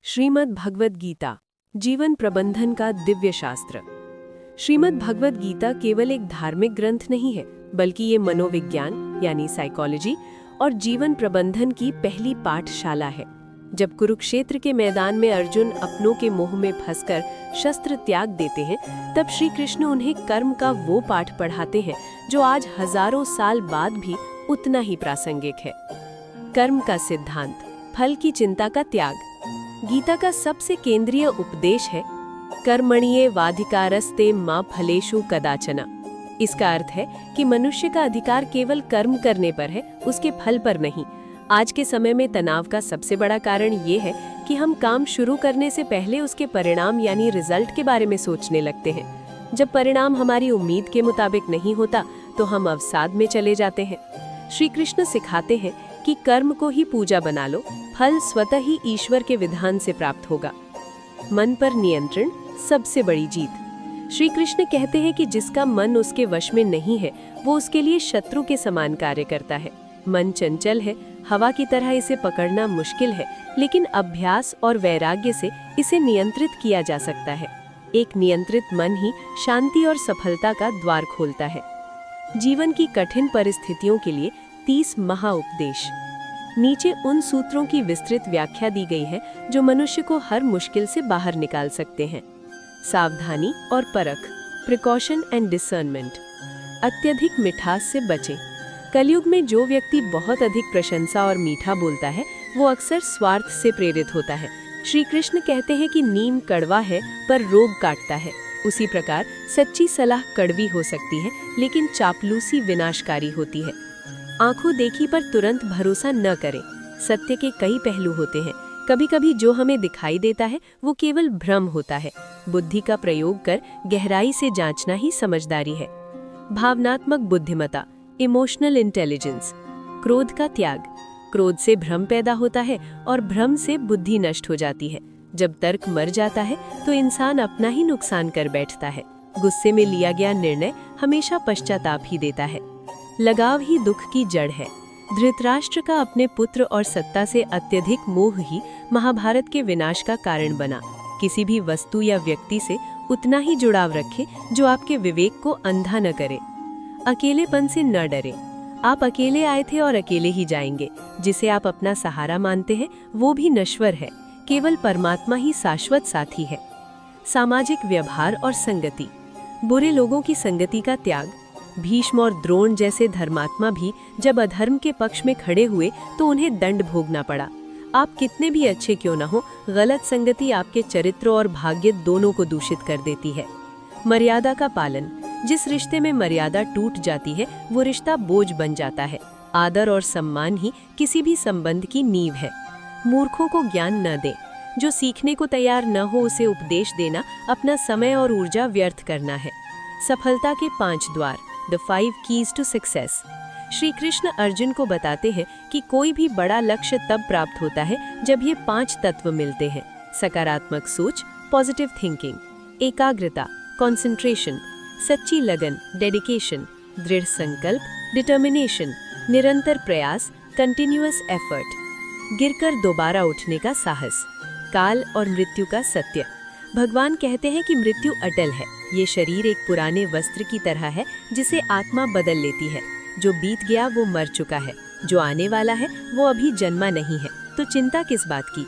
श्रीमद् भगवद गीता जीवन प्रबंधन का दिव्य शास्त्र। श्रीमद् भगवद गीता केवल एक धार्मिक ग्रंथ नहीं है, बल्कि ये मनोविज्ञान यानी साइकोलॉजी और जीवन प्रबंधन की पहली पाठशाला है। जब कुरुक्षेत्र के मैदान में अर्जुन अपनों के मोह में फंसकर शस्त्र त्याग देते हैं, तब श्री कृष्ण उन्हें कर्म का वो पाठ पढ़ाते हैं जो आज हजारों साल बाद भी उतना ही प्रासंगिक है। कर्म का सिद्धांत, फल की चिंता का त्याग। गीता का सबसे केंद्रीय उपदेश है कर्मण्ये वाधिकारस्ते मा फलेषु कदाचन। इसका अर्थ है कि मनुष्य का अधिकार केवल कर्म करने पर है, उसके फल पर नहीं। आज के समय में तनाव का सबसे बड़ा कारण ये है कि हम काम शुरू करने से पहले उसके परिणाम यानी रिजल्ट के बारे में सोचने लगते हैं। जब परिणाम हमारी उम्मीद के मुताबिक नहीं होता तो हम अवसाद में चले जाते हैं। श्री कृष्ण सिखाते हैं कि कर्म को ही पूजा बना लो, फल स्वतः ही ईश्वर के विधान से प्राप्त होगा। मन पर नियंत्रण सबसे बड़ी जीत। श्री कृष्ण कहते हैं कि जिसका मन उसके वश में नहीं है, वो उसके लिए शत्रु के समान कार्य करता है। मन चंचल है, हवा की तरह इसे पकड़ना मुश्किल है, लेकिन अभ्यास और वैराग्य से इसे नियंत्रित किया जा सकता है। एक नियंत्रित मन ही शांति और सफलता का द्वार खोलता है। जीवन की कठिन परिस्थितियों के लिए 30 महाउपदेश। नीचे उन सूत्रों की विस्तृत व्याख्या दी गई है जो मनुष्य को हर मुश्किल से बाहर निकाल सकते हैं। सावधानी और परख, प्रिकॉशन एंड डिसर्नमेंट। अत्यधिक मिठास से बचें। कलयुग में जो व्यक्ति बहुत अधिक प्रशंसा और मीठा बोलता है, वो अक्सर स्वार्थ से प्रेरित होता है। श्री कृष्ण कहते हैं कि नीम कड़वा है पर रोग काटता है। उसी प्रकार सच्ची सलाह कड़वी हो सकती है, लेकिन चापलूसी विनाशकारी होती है। आंखों देखी पर तुरंत भरोसा न करें। सत्य के कई पहलू होते हैं। कभी कभी जो हमें दिखाई देता है वो केवल भ्रम होता है। बुद्धि का प्रयोग कर गहराई से जांचना ही समझदारी है। भावनात्मक बुद्धिमत्ता, इमोशनल इंटेलिजेंस। क्रोध का त्याग। क्रोध से भ्रम पैदा होता है और भ्रम से बुद्धि नष्ट हो जाती है। जब तर्क मर जाता है तो इंसान अपना ही नुकसान कर बैठता है। गुस्से में लिया गया निर्णय हमेशा पश्चाताप ही देता है। लगाव ही दुख की जड़ है। धृतराष्ट्र का अपने पुत्र और सत्ता से अत्यधिक मोह ही महाभारत के विनाश का कारण बना। किसी भी वस्तु या व्यक्ति से उतना ही जुड़ाव रखें जो आपके विवेक को अंधा न करे। अकेलेपन से न डरे। आप अकेले आए थे और अकेले ही जाएंगे। जिसे आप अपना सहारा मानते हैं वो भी नश्वर है। केवल परमात्मा ही शाश्वत साथी है। सामाजिक व्यवहार और संगति। बुरे लोगों की संगति का त्याग। भीष्म और द्रोण जैसे धर्मात्मा भी जब अधर्म के पक्ष में खड़े हुए तो उन्हें दंड भोगना पड़ा। आप कितने भी अच्छे क्यों न हो, गलत संगति आपके चरित्र और भाग्य दोनों को दूषित कर देती है। मर्यादा का पालन। जिस रिश्ते में मर्यादा टूट जाती है वो रिश्ता बोझ बन जाता है। आदर और सम्मान ही किसी भी संबंध की नींव है। मूर्खों को ज्ञान न दे। जो सीखने को तैयार न हो उसे उपदेश देना अपना समय और ऊर्जा व्यर्थ करना है। सफलता के 5 द्वार, the 5 keys to success. Shri Krishna Arjun को बताते हैं कि कोई भी बड़ा लक्ष्य तब प्राप्त होता है जब ये 5 तत्व मिलते हैं। सकारात्मक सोच, पॉजिटिव थिंकिंग। एकाग्रता, कंसंट्रेशन। सच्ची लगन, डेडिकेशन। दृढ़ संकल्प, डिटर्मिनेशन। निरंतर प्रयास, कंटिन्यूअस एफर्ट। गिरकर दोबारा उठने का साहस। काल और मृत्यु का सत्य। भगवान कहते हैं कि मृत्यु अटल है। ये शरीर एक पुराने वस्त्र की तरह है जिसे आत्मा बदल लेती है। जो बीत गया वो मर चुका है। जो आने वाला है वो अभी जन्मा नहीं है, तो चिंता किस बात की।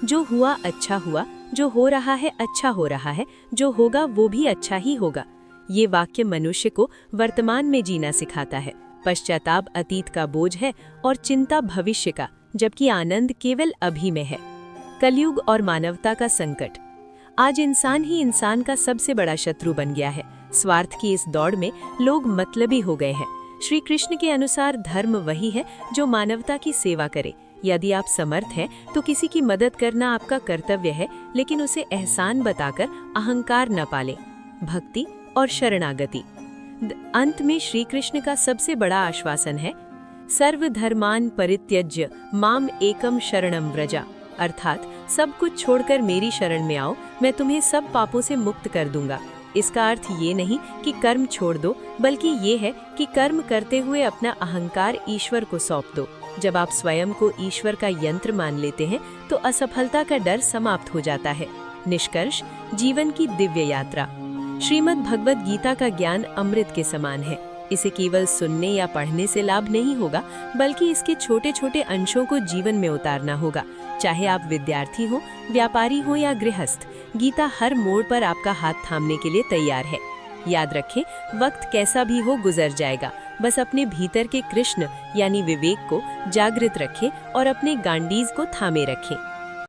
जो हुआ अच्छा हुआ, जो हो रहा है अच्छा हो रहा है, जो होगा वो भी अच्छा ही होगा। ये वाक्य मनुष्य को वर्तमान में जीना सिखाता है। पश्चाताप अतीत का बोझ है और चिंता भविष्य का, जबकि आनंद केवल अभी में है। कलयुग और मानवता का संकट। आज इंसान ही इंसान का सबसे बड़ा शत्रु बन गया है। स्वार्थ की इस दौड़ में लोग मतलबी हो गए हैं। श्री कृष्ण के अनुसार धर्म वही है जो मानवता की सेवा करे। यदि आप समर्थ हैं तो किसी की मदद करना आपका कर्तव्य है, लेकिन उसे एहसान बताकर अहंकार न पालें। भक्ति और शरणागति। अंत में श्री कृष्ण का सबसे बड़ा आश्वासन है सर्वधर्मान परित्यज्य माम एकम शरणम व्रजा। अर्थात सब कुछ छोड़कर मेरी शरण में आओ, मैं तुम्हें सब पापों से मुक्त कर दूंगा। इसका अर्थ ये नहीं कि कर्म छोड़ दो, बल्कि ये है कि कर्म करते हुए अपना अहंकार ईश्वर को सौंप दो। जब आप स्वयं को ईश्वर का यंत्र मान लेते हैं तो असफलता का डर समाप्त हो जाता है। निष्कर्ष, जीवन की दिव्य यात्रा। श्रीमद् भगवद गीता का ज्ञान अमृत के समान है। इसे केवल सुनने या पढ़ने से लाभ नहीं होगा, बल्कि इसके छोटे छोटे अंशों को जीवन में उतारना होगा। चाहे आप विद्यार्थी हो, व्यापारी हो या गृहस्थ, गीता हर मोड़ पर आपका हाथ थामने के लिए तैयार है। याद रखें, वक्त कैसा भी हो गुजर जाएगा, बस अपने भीतर के कृष्ण यानी विवेक को जागृत रखें और अपने गांडीज को थामे रखें।